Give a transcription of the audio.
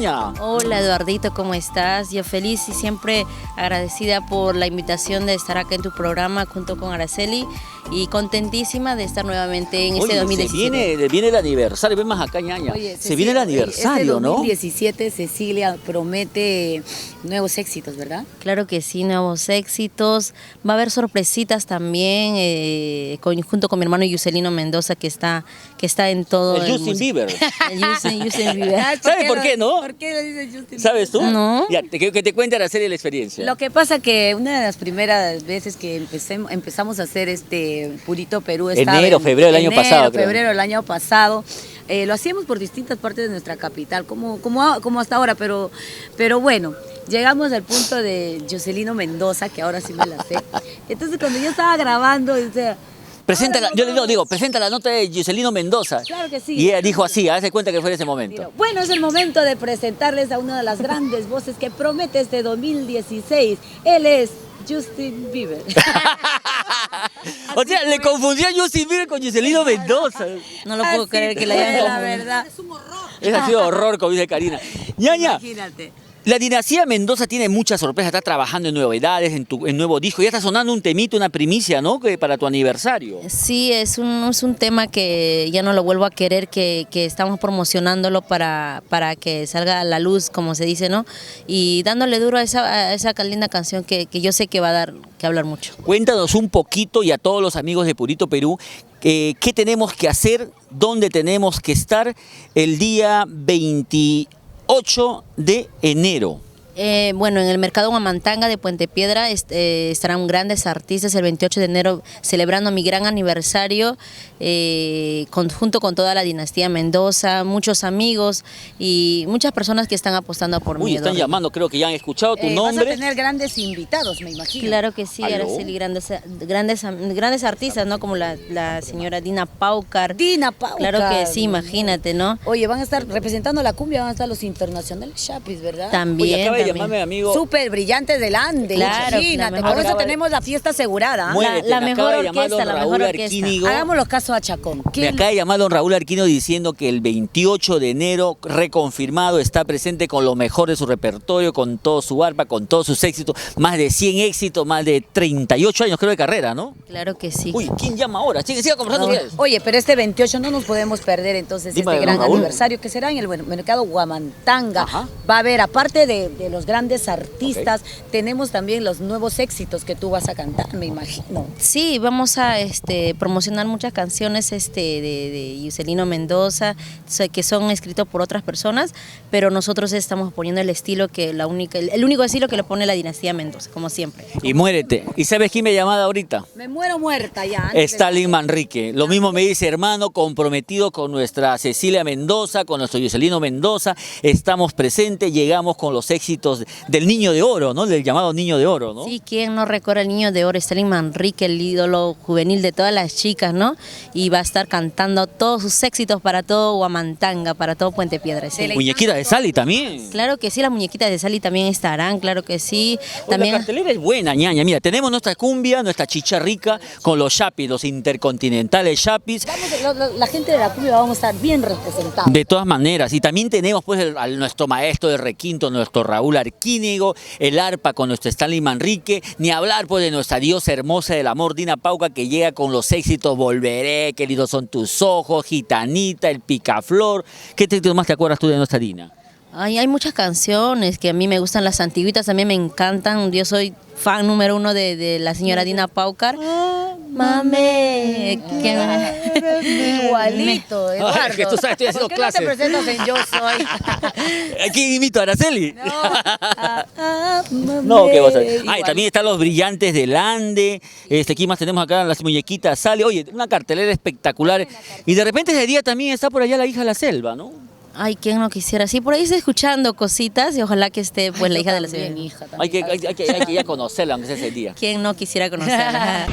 ñaña. Hola Eduardito, ¿cómo estás? Yo feliz y siempre agradecida por la invitación de estar acá en tu programa junto con Araceli y contentísima de estar nuevamente en este 2017. Se viene el aniversario, ven más acá ñaña. Oye, se viene el aniversario, ¿no? 2017 Cecilia promete nuevos éxitos, ¿verdad? Claro que sí, nuevos éxitos. Va a haber sorpresitas también, junto con mi hermano Yuselino Mendoza que está en todo. El Justin Bieber. El Justin Bieber. ¿Sabes por qué, no? ¿Por qué lo dice Justin Bieber? ¿Sabes tú? No. Ya, que te cuente Araceli la experiencia. Lo que pasa que una de las primeras veces que empezamos a hacer Purito Perú estaba Febrero del año pasado, creo. Febrero del año pasado. Lo hacíamos por distintas partes de nuestra capital, como hasta ahora, pero bueno, llegamos al punto de Yuselino Mendoza, que ahora sí me la sé. Entonces cuando yo estaba grabando, presenta la nota de Yuselino Mendoza. Claro que sí. Y ella dijo así, hazte cuenta que fue en ese momento. Bueno, es el momento de presentarles a una de las grandes voces que promete este 2016. Él es Justin Bieber. O sea, le confundió a Justin Bieber con Yuselino Mendoza. No lo puedo creer que la hayan La confundido. verdad. Es un horror. Ese ha sido horror, como dice Karina. ñaña, Imagínate. la dinastía Mendoza tiene muchas sorpresas, está trabajando en novedades, en nuevo disco, ya está sonando un temito, una primicia, ¿no? Que para tu aniversario. Sí, es un tema que ya no lo vuelvo a querer, que estamos promocionándolo para que salga a la luz, como se dice, ¿no? Y dándole duro a esa linda canción que yo sé que va a dar que hablar mucho. Cuéntanos un poquito y a todos los amigos de Purito Perú, qué tenemos que hacer, dónde tenemos que estar el día 28 de enero. Bueno, en el Mercado Huamantanga de Puente Piedra estarán grandes artistas el 28 de enero celebrando mi gran aniversario junto con toda la dinastía Mendoza, muchos amigos y muchas personas que están apostando por mí. Uy, están llamando, creo que ya han escuchado tu nombre. Vas a tener grandes invitados, me imagino. Claro que sí, ¿Aló? Araceli, grandes artistas, ¿no? Como la señora Dina Paucar. Dina Paucar. Claro que sí, imagínate, ¿no? Oye, van a estar representando la cumbia, van a estar los internacionales Chapis, ¿verdad? También. Oye, acaba de llamarme amigo. Súper brillantes del Ande, Claro, imagínate. la Con mejor- eso tenemos la fiesta asegurada. Muérete, la me mejor acaba de llamar orquesta, don la Raúl mejor orquesta. Arquínigo. Hagámosle caso a Chacón. Me acaba de llamar don Raúl Arquino diciendo que el 28 de enero, reconfirmado, está presente con lo mejor de su repertorio, con todo su arpa, con todos sus éxitos, más de 100 éxitos, más de 38 años creo de carrera, ¿no? Claro que sí. Uy, ¿quién llama ahora? Siga conversando ustedes. Oye, pero este 28 no nos podemos perder entonces Dime, este gran Raúl. aniversario que será en el mercado Huamantanga. Ajá. Va a haber, aparte de los grandes artistas, tenemos también los nuevos éxitos que tú vas a cantar, me imagino. Sí, vamos a promocionar muchas canciones de Yuselino Mendoza, que son escritos por otras personas, pero nosotros estamos poniendo el estilo el único estilo que le pone la dinastía Mendoza, como siempre. Y muérete. ¿Y sabes quién me ha llamado ahorita? Me muero muerta ya. antes de- Stalin Manrique. Lo mismo me dice, hermano, comprometido con nuestra Cecilia Mendoza, con nuestro Yuselino Mendoza. Estamos presentes, llegamos con los éxitos del Niño de Oro, ¿no? Del llamado Niño de Oro, ¿no? Sí, ¿quién no recuerda el Niño de Oro? Stalin Manrique, el ídolo juvenil de todas las chicas, ¿no? Y va a estar cantando todos sus éxitos para todo Huamantanga, para todo Puente Piedra. Sí. Muñequita de Sally también. Claro que sí, las muñequitas de Sally también estarán, claro que sí. La También cartelera es buena, ñaña. Mira, tenemos nuestra cumbia, nuestra chicha rica, con los chapis, los intercontinentales chapis. La gente de la cumbia vamos a estar bien representados. De todas maneras, y también tenemos pues nuestro maestro de requinto, nuestro Raúl Arquínigo, el arpa con nuestro Stanley Manrique, ni hablar pues de nuestra diosa hermosa del amor, Dina Pauca, que llega con los éxitos Volveré, Qué lindos son tus ojos, Gitanita, El Picaflor. ¿Qué texto más te acuerdas tú de nuestra Dina? hay muchas canciones que a mí me gustan, las antiguitas también me encantan. Yo soy fan número uno de la señora Dina Paucar. Mame, Igualito, Eduardo. Ay, que tú sabes, estoy haciendo ¿Por qué no clases. te presentas en Yo Soy? ¿Quién imito a Araceli? No. No, ¿qué vas a ver? Ay, también están los brillantes del Ande. ¿Quién más tenemos acá? Las muñequitas Sale. Oye, una cartelera espectacular. Y de repente ese día también está por allá la hija de la selva, ¿no? Ay, ¿quién no quisiera? Sí, por ahí está escuchando cositas y ojalá que esté pues la hija de la señora. Hay que ya conocerla, aunque sea ese día. ¿Quién no quisiera conocerla?